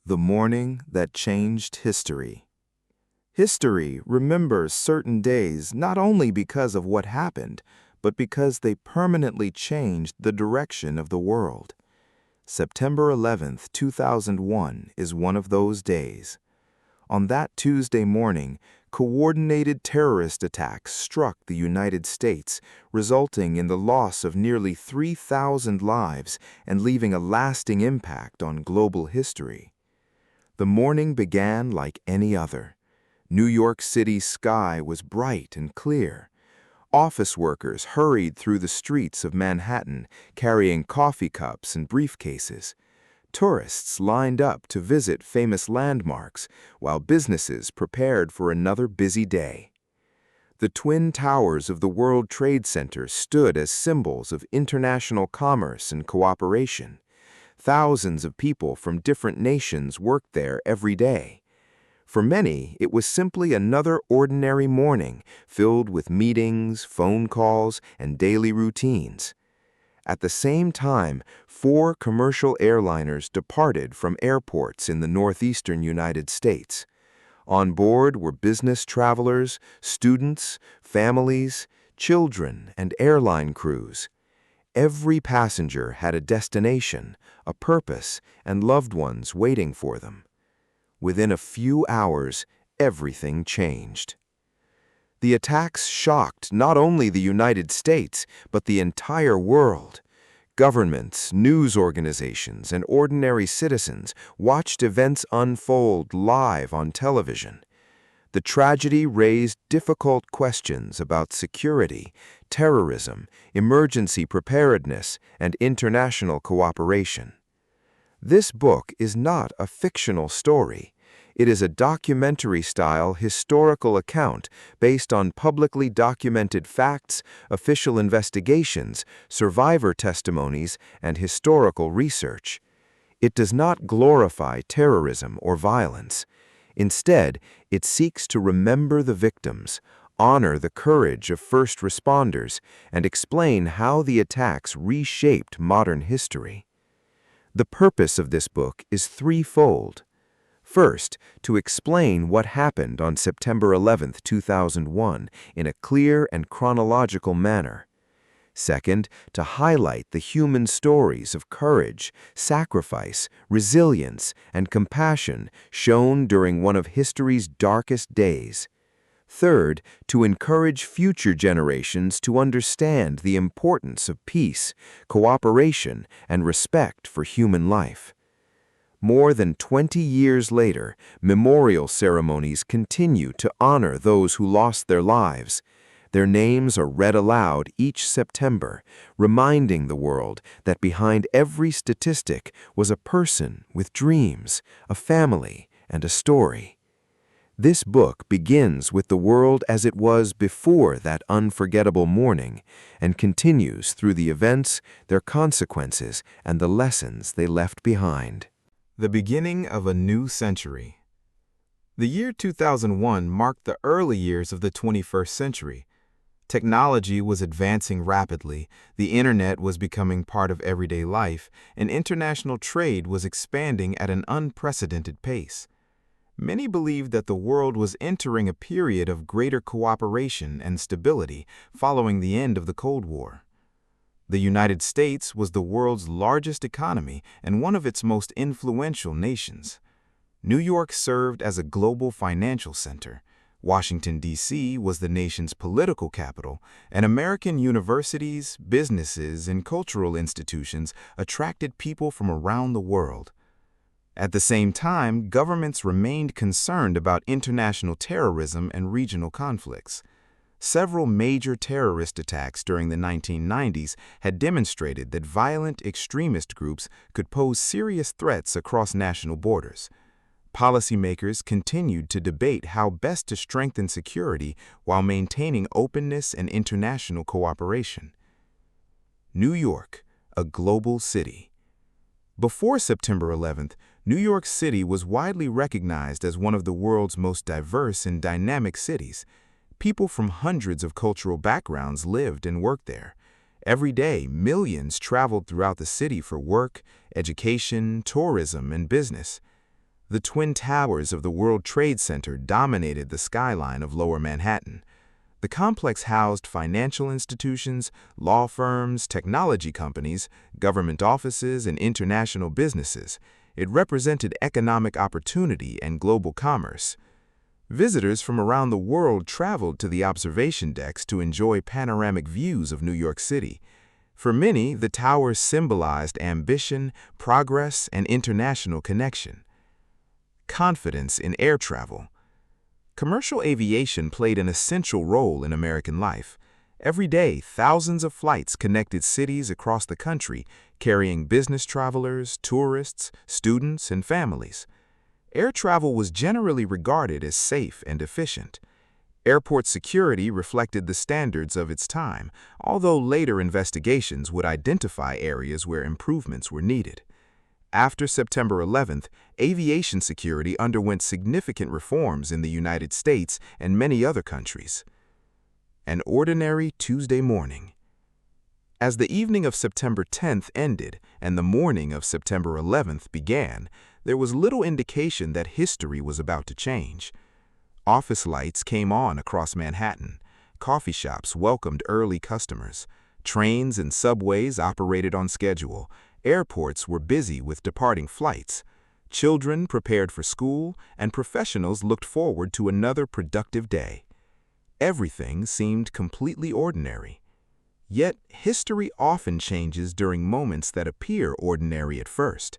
The morning that changed history. History remembers certain days not only because of what happened, but because they permanently changed the direction of the world. September 11th, 2001 is one of those days. On that Tuesday morning, coordinated terrorist attacks struck the United States, resulting in the loss of nearly 3,000 lives and leaving a lasting impact on global history. The morning began like any other. New York City's sky was bright and clear. Office workers hurried through the streets of Manhattan, carrying coffee cups and briefcases. Tourists lined up to visit famous landmarks, while businesses prepared for another busy day. The twin towers of the World Trade Center stood as symbols of international commerce and cooperation. Thousands of people from different nations worked there every day. For many, it was simply another ordinary morning filled with meetings, phone calls, and daily routines. At the same time, 4 commercial airliners departed from airports in the northeastern United States. On board were business travelers, students, families, children, and airline crews. Every passenger had a destination, a purpose, and loved ones waiting for them. Within a few hours, everything changed. The attacks shocked not only the United States, but the entire world. Governments, news organizations, and ordinary citizens watched events unfold live on television. The tragedy raised difficult questions about security, terrorism, emergency preparedness, and international cooperation. This book is not a fictional story. It is a documentary-style historical account based on publicly documented facts, official investigations, survivor testimonies, and historical research. It does not glorify terrorism or violence. Instead, it seeks to remember the victims, honor the courage of first responders, and explain how the attacks reshaped modern history. The purpose of this book is threefold. First, to explain what happened on September 11, 2001, in a clear and chronological manner. Second, to highlight the human stories of courage, sacrifice, resilience, and compassion shown during one of history's darkest days. Third, to encourage future generations to understand the importance of peace, cooperation, and respect for human life. More than 20 years later, memorial ceremonies continue to honor those who lost their lives. Their names are read aloud each September, reminding the world that behind every statistic was a person with dreams, a family, and a story. This book begins with the world as it was before that unforgettable morning and continues through the events, their consequences, and the lessons they left behind. The beginning of a new century. The year 2001 marked the early years of the 21st century. Technology was advancing rapidly, the internet was becoming part of everyday life, and international trade was expanding at an unprecedented pace. Many believed that the world was entering a period of greater cooperation and stability following the end of the Cold War. The United States was the world's largest economy and one of its most influential nations. New York served as a global financial center. Washington, D.C. was the nation's political capital, and American universities, businesses, and cultural institutions attracted people from around the world. At the same time, governments remained concerned about international terrorism and regional conflicts. Several major terrorist attacks during the 1990s had demonstrated that violent extremist groups could pose serious threats across national borders. Policymakers continued to debate how best to strengthen security while maintaining openness and international cooperation. New York, a global city. Before September 11th, New York City was widely recognized as one of the world's most diverse and dynamic cities. People from hundreds of cultural backgrounds lived and worked there. Every day, millions traveled throughout the city for work, education, tourism, and business. The twin towers of the World Trade Center dominated the skyline of Lower Manhattan. The complex housed financial institutions, law firms, technology companies, government offices, and international businesses. It represented economic opportunity and global commerce. Visitors from around the world traveled to the observation decks to enjoy panoramic views of New York City. For many, the towers symbolized ambition, progress, and international connection. Confidence in air travel. Commercial aviation played an essential role in American life. Every day, thousands of flights connected cities across the country, carrying business travelers, tourists, students, and families. Air travel was generally regarded as safe and efficient. Airport security reflected the standards of its time, although later investigations would identify areas where improvements were needed. After September 11th, aviation security underwent significant reforms in the United States and many other countries. An ordinary Tuesday morning. As the evening of September 10th ended and the morning of September 11th began, there was little indication that history was about to change. Office lights came on across Manhattan. Coffee shops welcomed early customers. Trains and subways operated on schedule. Airports were busy with departing flights. Children prepared for school, and professionals looked forward to another productive day. Everything seemed completely ordinary. Yet, history often changes during moments that appear ordinary at first.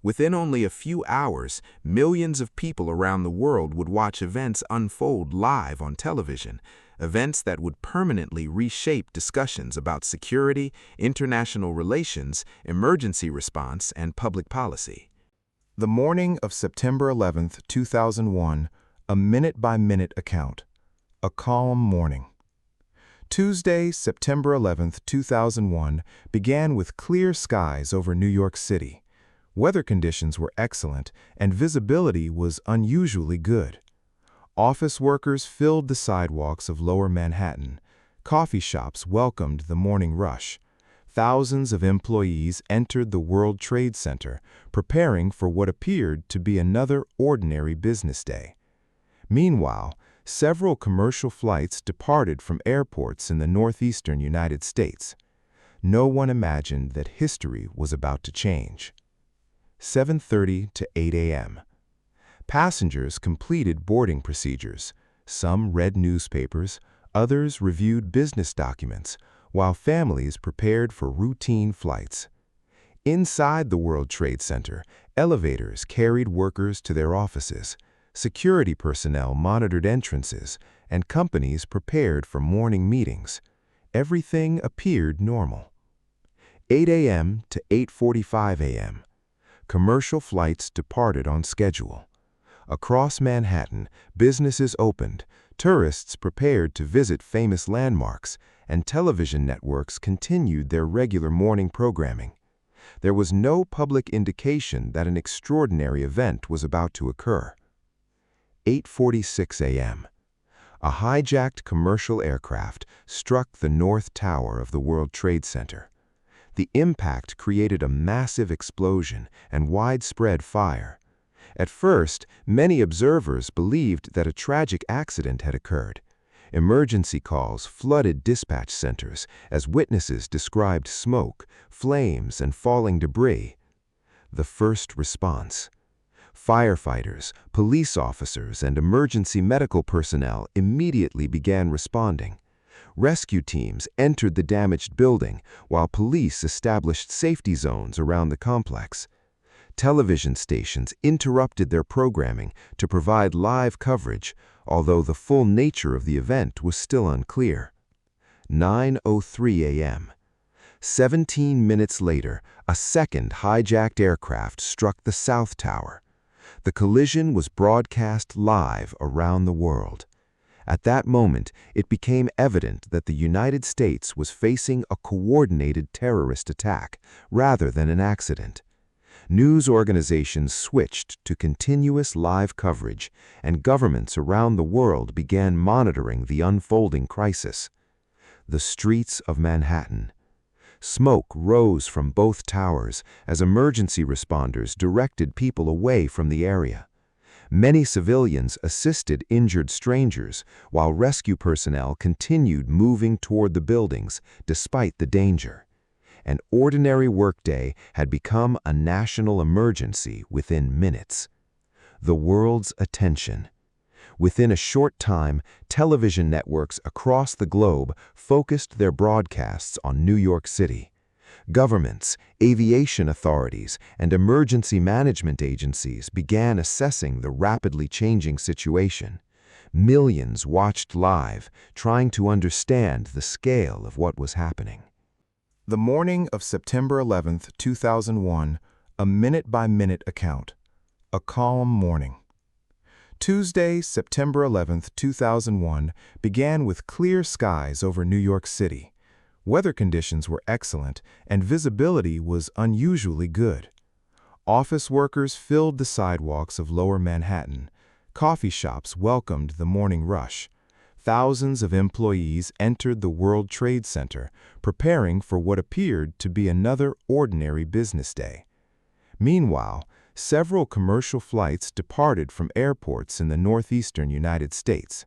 Within only a few hours, millions of people around the world would watch events unfold live on television, events that would permanently reshape discussions about security, international relations, emergency response, and public policy. The morning of September 11, 2001, a minute-by-minute account. A calm morning. Tuesday, September 11, 2001, began with clear skies over New York City. Weather conditions were excellent, and visibility was unusually good. Office workers filled the sidewalks of Lower Manhattan. Coffee shops welcomed the morning rush. Thousands of employees entered the World Trade Center, preparing for what appeared to be another ordinary business day. Meanwhile, several commercial flights departed from airports in the northeastern United States. No one imagined that history was about to change. 7:30 to 8 a.m. Passengers completed boarding procedures. Some read newspapers, others reviewed business documents, while families prepared for routine flights. Inside the World Trade Center, elevators carried workers to their offices, security personnel monitored entrances, and companies prepared for morning meetings. Everything appeared normal. 8 a.m. to 8:45 a.m. Commercial flights departed on schedule. Across Manhattan, businesses opened, tourists prepared to visit famous landmarks, and television networks continued their regular morning programming. There was no public indication that an extraordinary event was about to occur. 8:46 a.m. A hijacked commercial aircraft struck the North Tower of the World Trade Center. The impact created a massive explosion and widespread fire. At first, many observers believed that a tragic accident had occurred. Emergency calls flooded dispatch centers as witnesses described smoke, flames, and falling debris. The first response. Firefighters, police officers, and emergency medical personnel immediately began responding. Rescue teams entered the damaged building, while police established safety zones around the complex. Television stations interrupted their programming to provide live coverage, although the full nature of the event was still unclear. 9:03 a.m. 17 minutes later, a second hijacked aircraft struck the South Tower. The collision was broadcast live around the world. At that moment, it became evident that the United States was facing a coordinated terrorist attack rather than an accident. News organizations switched to continuous live coverage, and governments around the world began monitoring the unfolding crisis. The streets of Manhattan. Smoke rose from both towers as emergency responders directed people away from the area. Many civilians assisted injured strangers, while rescue personnel continued moving toward the buildings despite the danger. An ordinary workday had become a national emergency within minutes. The world's attention. Within a short time, television networks across the globe focused their broadcasts on New York City. Governments, aviation authorities, and emergency management agencies began assessing the rapidly changing situation. Millions watched live, trying to understand the scale of what was happening. The morning of September 11, 2001, a minute-by-minute account. A calm morning. Tuesday, September 11, 2001, began with clear skies over New York City. Weather conditions were excellent, and visibility was unusually good. Office workers filled the sidewalks of Lower Manhattan. Coffee shops welcomed the morning rush. Thousands of employees entered the World Trade Center, preparing for what appeared to be another ordinary business day. Meanwhile, several commercial flights departed from airports in the northeastern United States.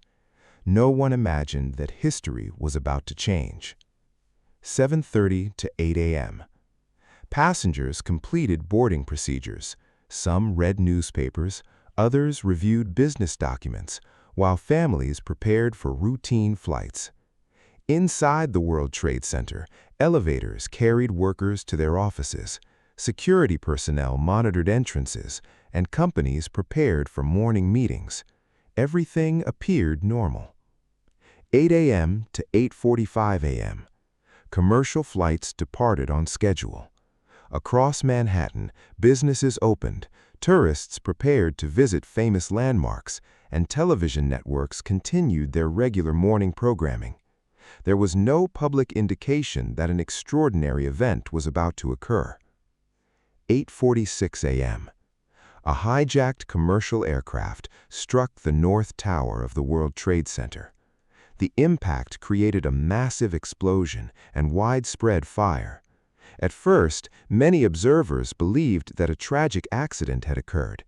No one imagined that history was about to change. 7:30 to 8 a.m. Passengers completed boarding procedures. Some read newspapers, others reviewed business documents, while families prepared for routine flights. Inside the World Trade Center, elevators carried workers to their offices. Security personnel monitored entrances, and companies prepared for morning meetings. Everything appeared normal. 8 a.m. to 8:45 a.m. Commercial flights departed on schedule. Across Manhattan, businesses opened, tourists prepared to visit famous landmarks, and television networks continued their regular morning programming. There was no public indication that an extraordinary event was about to occur. 8:46 a.m. A hijacked commercial aircraft struck the North Tower of the World Trade Center. The impact created a massive explosion and widespread fire. At first, many observers believed that a tragic accident had occurred.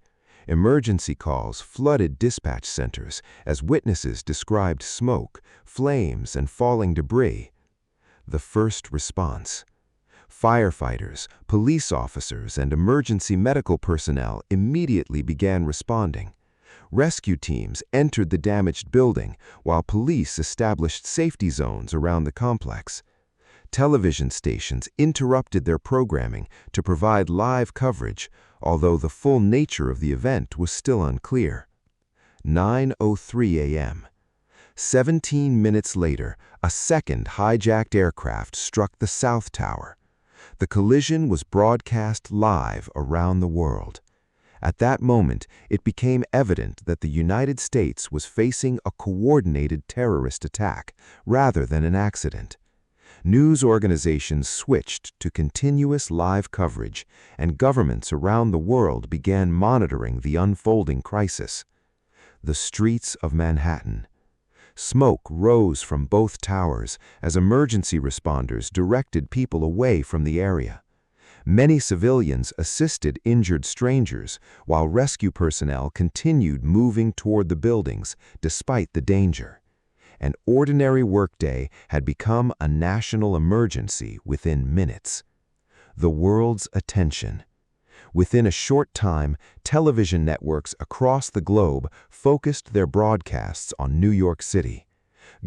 Emergency calls flooded dispatch centers as witnesses described smoke, flames, and falling debris. The first response. Firefighters, police officers, and emergency medical personnel immediately began responding. Rescue teams entered the damaged building, while police established safety zones around the complex. Television stations interrupted their programming to provide live coverage, although the full nature of the event was still unclear. 9:03 a.m. 17 minutes later, a second hijacked aircraft struck the South Tower. The collision was broadcast live around the world. At that moment, it became evident that the United States was facing a coordinated terrorist attack rather than an accident. News organizations switched to continuous live coverage, and governments around the world began monitoring the unfolding crisis. The streets of Manhattan. Smoke rose from both towers as emergency responders directed people away from the area. Many civilians assisted injured strangers, while rescue personnel continued moving toward the buildings despite the danger. An ordinary workday had become a national emergency within minutes. The world's attention. Within a short time, television networks across the globe focused their broadcasts on New York City.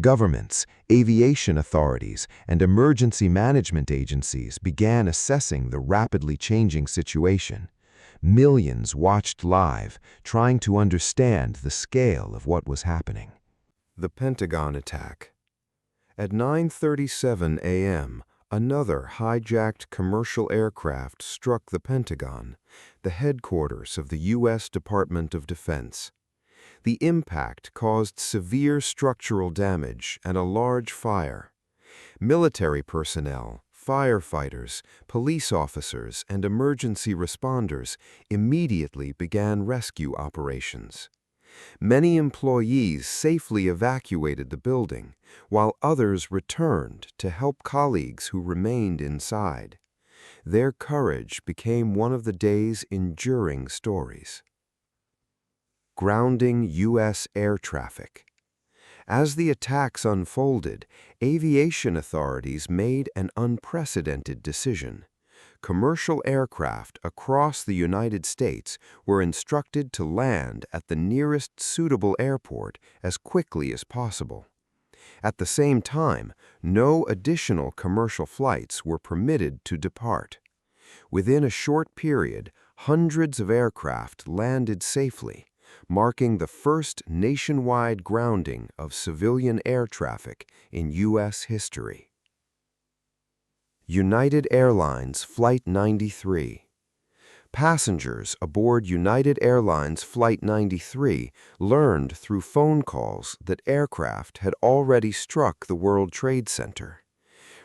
Governments, aviation authorities, and emergency management agencies began assessing the rapidly changing situation. Millions watched live, trying to understand the scale of what was happening. The Pentagon attack. At 9:37 a.m., another hijacked commercial aircraft struck the Pentagon, the headquarters of the U.S. Department of Defense. The impact caused severe structural damage and a large fire. Military personnel, firefighters, police officers, and emergency responders immediately began rescue operations. Many employees safely evacuated the building, while others returned to help colleagues who remained inside. Their courage became one of the day's enduring stories. Grounding U.S. air traffic. As the attacks unfolded, aviation authorities made an unprecedented decision. Commercial aircraft across the United States were instructed to land at the nearest suitable airport as quickly as possible. At the same time, no additional commercial flights were permitted to depart. Within a short period, hundreds of aircraft landed safely, marking the first nationwide grounding of civilian air traffic in U.S. history. United Airlines Flight 93. Passengers aboard United Airlines Flight 93 learned through phone calls that aircraft had already struck the World Trade Center.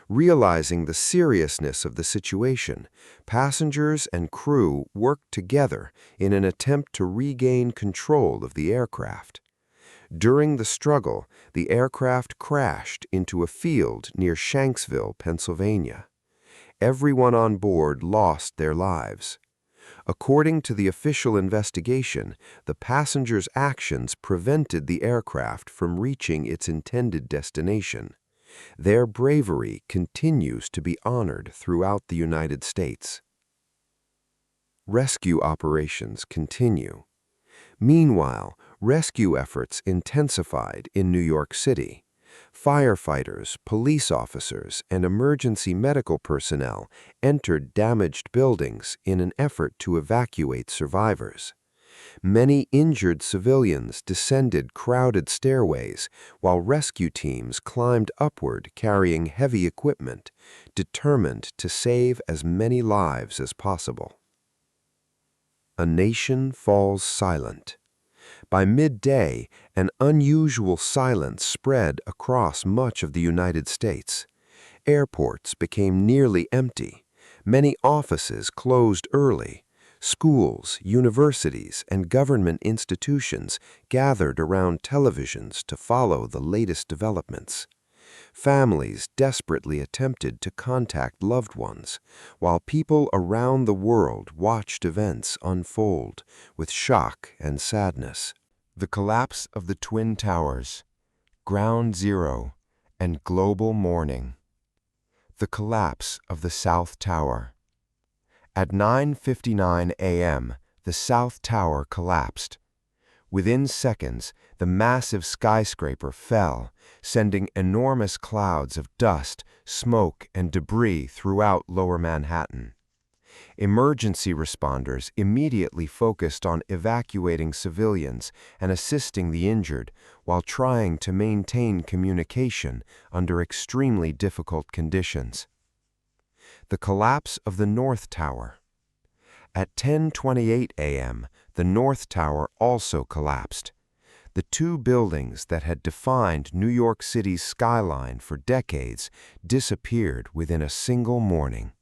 Realizing the seriousness of the situation, passengers and crew worked together in an attempt to regain control of the aircraft. During the struggle, the aircraft crashed into a field near Shanksville, Pennsylvania. Everyone on board lost their lives. According to the official investigation, the passengers' actions prevented the aircraft from reaching its intended destination. Their bravery continues to be honored throughout the United States. Rescue operations continue. Meanwhile, rescue efforts intensified in New York City. Firefighters, police officers, and emergency medical personnel entered damaged buildings in an effort to evacuate survivors. Many injured civilians descended crowded stairways, while rescue teams climbed upward carrying heavy equipment, determined to save as many lives as possible. A nation falls silent. By midday, an unusual silence spread across much of the United States. Airports became nearly empty. Many offices closed early. Schools, universities, and government institutions gathered around televisions to follow the latest developments. Families desperately attempted to contact loved ones, while people around the world watched events unfold with shock and sadness. The collapse of the Twin Towers, Ground Zero, and global mourning. The collapse of the South Tower. At 9:59 a.m., the South Tower collapsed. Within seconds, the massive skyscraper fell, sending enormous clouds of dust, smoke, and debris throughout Lower Manhattan. Emergency responders immediately focused on evacuating civilians and assisting the injured while trying to maintain communication under extremely difficult conditions. The collapse of the North Tower. At 10:28 a.m., the North Tower also collapsed. The two buildings that had defined New York City's skyline for decades disappeared within a single morning.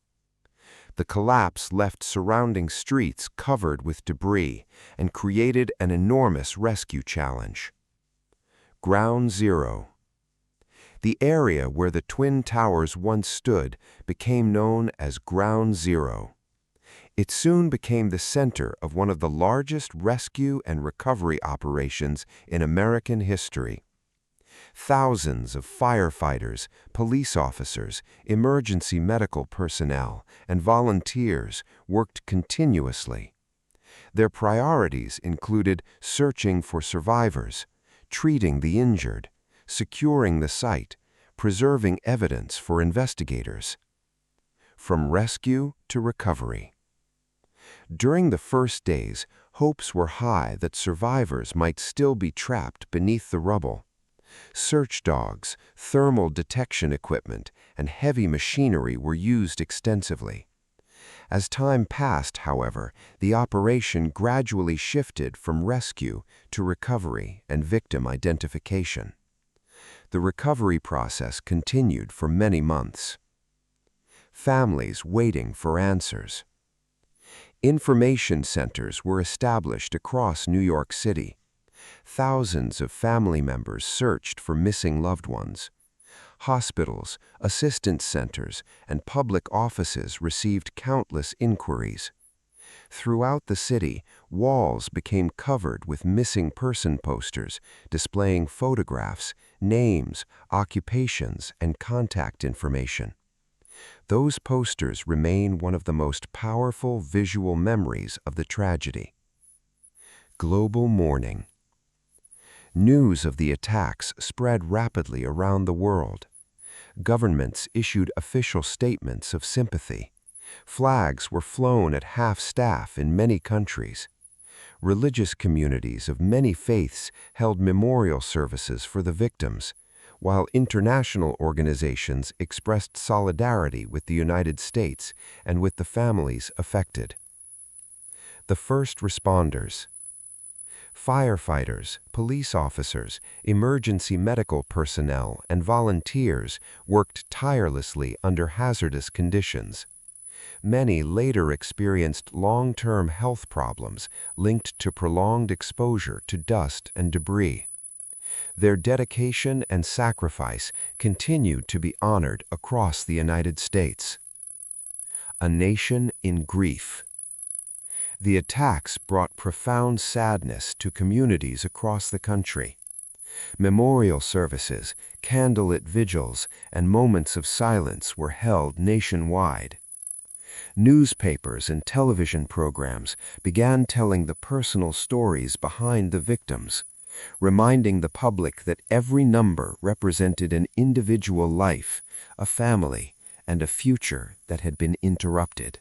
The collapse left surrounding streets covered with debris and created an enormous rescue challenge. Ground Zero. The area where the Twin Towers once stood became known as Ground Zero. It soon became the center of one of the largest rescue and recovery operations in American history. Thousands of firefighters, police officers, emergency medical personnel, and volunteers worked continuously. Their priorities included searching for survivors, treating the injured, securing the site, preserving evidence for investigators. From rescue to recovery. During the first days, hopes were high that survivors might still be trapped beneath the rubble. Search dogs, thermal detection equipment, and heavy machinery were used extensively. As time passed, however, the operation gradually shifted from rescue to recovery and victim identification. The recovery process continued for many months. Families waiting for answers. Information centers were established across New York City. Thousands of family members searched for missing loved ones. Hospitals, assistance centers, and public offices received countless inquiries. Throughout the city, walls became covered with missing person posters displaying photographs, names, occupations, and contact information. Those posters remain one of the most powerful visual memories of the tragedy. Global mourning. News of the attacks spread rapidly around the world. Governments issued official statements of sympathy. Flags were flown at half-staff in many countries. Religious communities of many faiths held memorial services for the victims, while international organizations expressed solidarity with the United States and with the families affected. The first responders. Firefighters, police officers, emergency medical personnel, and volunteers worked tirelessly under hazardous conditions. Many later experienced long-term health problems linked to prolonged exposure to dust and debris. Their dedication and sacrifice continued to be honored across the United States. A nation in grief. The attacks brought profound sadness to communities across the country. Memorial services, candlelit vigils, and moments of silence were held nationwide. Newspapers and television programs began telling the personal stories behind the victims, reminding the public that every number represented an individual life, a family, and a future that had been interrupted.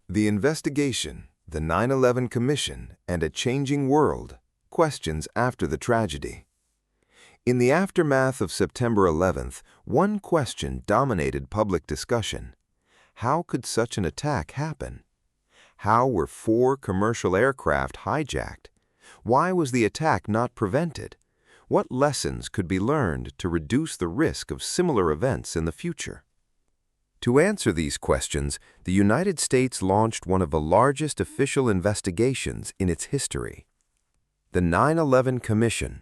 The investigation, the 9/11 Commission, and a changing world, questions after the tragedy. In the aftermath of September 11th, one question dominated public discussion. How could such an attack happen? How were 4 commercial aircraft hijacked? Why was the attack not prevented? What lessons could be learned to reduce the risk of similar events in the future? To answer these questions, the United States launched one of the largest official investigations in its history. The 9/11 Commission.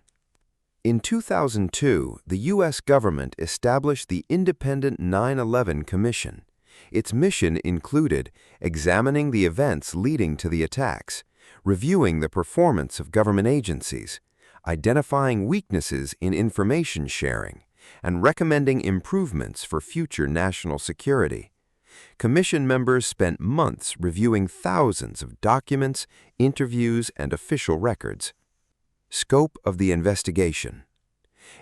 In 2002, the U.S. government established the independent 9/11 Commission. Its mission included examining the events leading to the attacks, reviewing the performance of government agencies, identifying weaknesses in information sharing, and recommending improvements for future national security. Commission members spent months reviewing thousands of documents, interviews, and official records. Scope of the investigation.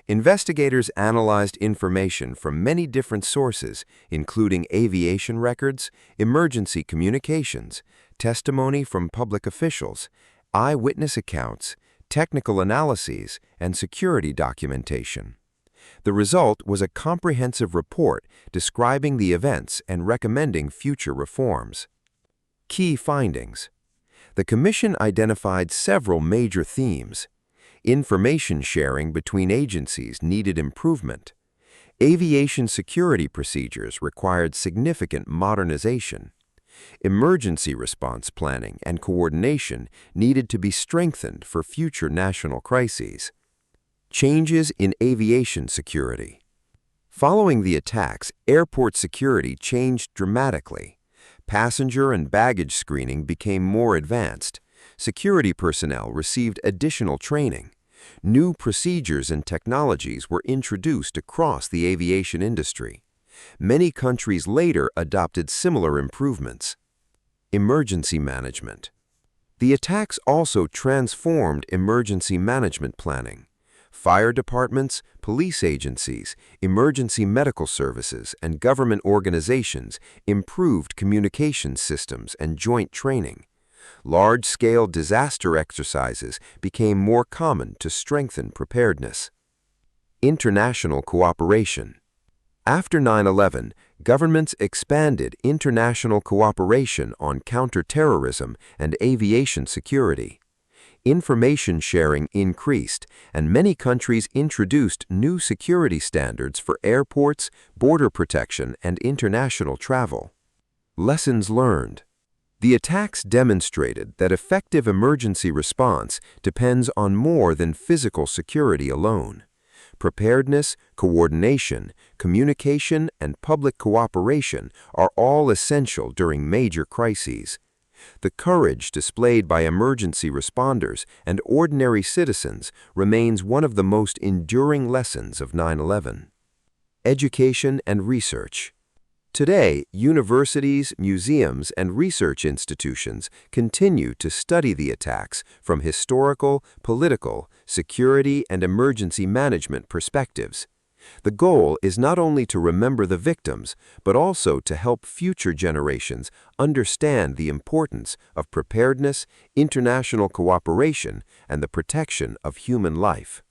Investigators analyzed information from many different sources, including aviation records, emergency communications, testimony from public officials, eyewitness accounts, technical analyses, and security documentation. The result was a comprehensive report describing the events and recommending future reforms. Key findings. The Commission identified several major themes. Information sharing between agencies needed improvement. Aviation security procedures required significant modernization. Emergency response planning and coordination needed to be strengthened for future national crises. Changes in aviation security. Following the attacks, airport security changed dramatically. Passenger and baggage screening became more advanced. Security personnel received additional training. New procedures and technologies were introduced across the aviation industry. Many countries later adopted similar improvements. Emergency management. The attacks also transformed emergency management planning. Fire departments, police agencies, emergency medical services, and government organizations improved communication systems and joint training. Large-scale disaster exercises became more common to strengthen preparedness. International cooperation. After 9/11, governments expanded international cooperation on counterterrorism and aviation security. Information sharing increased, and many countries introduced new security standards for airports, border protection, and international travel. Lessons learned. The attacks demonstrated that effective emergency response depends on more than physical security alone. Preparedness, coordination, communication, and public cooperation are all essential during major crises. The courage displayed by emergency responders and ordinary citizens remains one of the most enduring lessons of 9/11. Education and research. Today, universities, museums, and research institutions continue to study the attacks from historical, political, security, and emergency management perspectives. The goal is not only to remember the victims, but also to help future generations understand the importance of preparedness, international cooperation, and the protection of human life.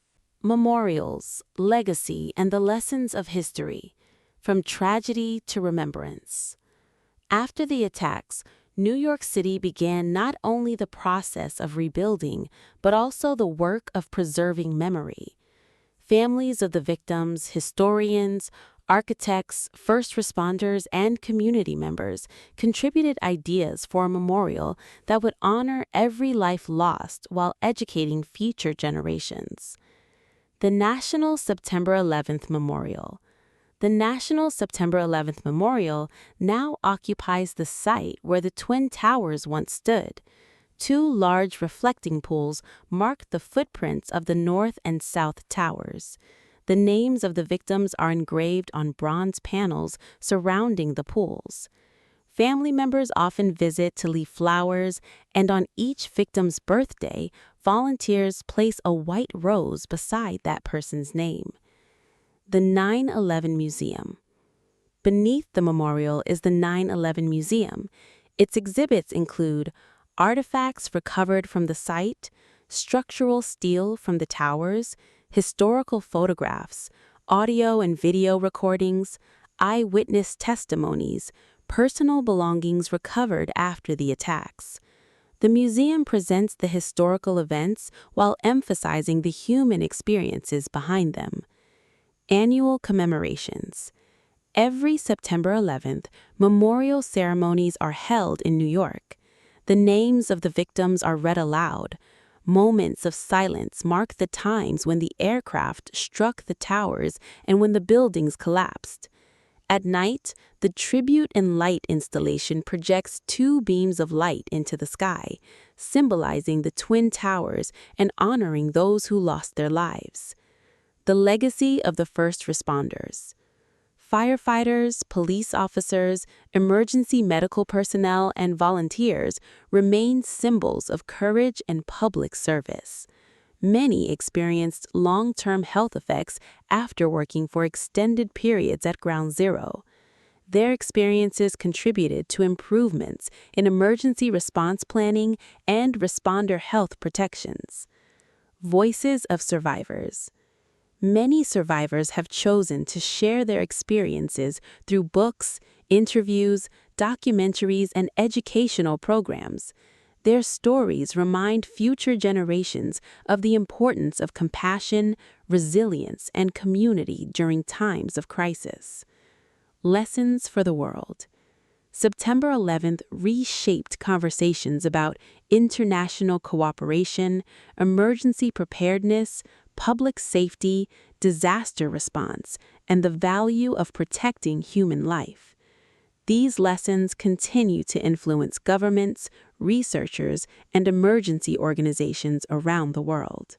Memorials, legacy, and the lessons of history, from tragedy to remembrance. After the attacks, New York City began not only the process of rebuilding, but also the work of preserving memory. Families of the victims, historians, architects, first responders, and community members contributed ideas for a memorial that would honor every life lost while educating future generations. The National September 11th Memorial. The National September 11th Memorial now occupies the site where the Twin Towers once stood. Two large reflecting pools mark the footprints of the North and South Towers. The names of the victims are engraved on bronze panels surrounding the pools. Family members often visit to leave flowers, and on each victim's birthday, volunteers place a white rose beside that person's name. The 9/11 Museum. Beneath the memorial is the 9/11 Museum. Its exhibits include artifacts recovered from the site, structural steel from the towers, historical photographs, audio and video recordings, eyewitness testimonies, personal belongings recovered after the attacks. The museum presents the historical events while emphasizing the human experiences behind them. Annual commemorations. Every September 11th, memorial ceremonies are held in New York. The names of the victims are read aloud. Moments of silence mark the times when the aircraft struck the towers and when the buildings collapsed. At night, the Tribute and Light installation projects two beams of light into the sky, symbolizing the Twin Towers and honoring those who lost their lives. The legacy of the first responders. Firefighters, police officers, emergency medical personnel, and volunteers remain symbols of courage and public service. Many experienced long-term health effects after working for extended periods at Ground Zero. Their experiences contributed to improvements in emergency response planning and responder health protections. Voices of survivors. Many survivors have chosen to share their experiences through books, interviews, documentaries, and educational programs. Their stories remind future generations of the importance of compassion, resilience, and community during times of crisis. Lessons for the world. September 11th reshaped conversations about international cooperation, emergency preparedness, public safety, disaster response, and the value of protecting human life. These lessons continue to influence governments, researchers, and emergency organizations around the world.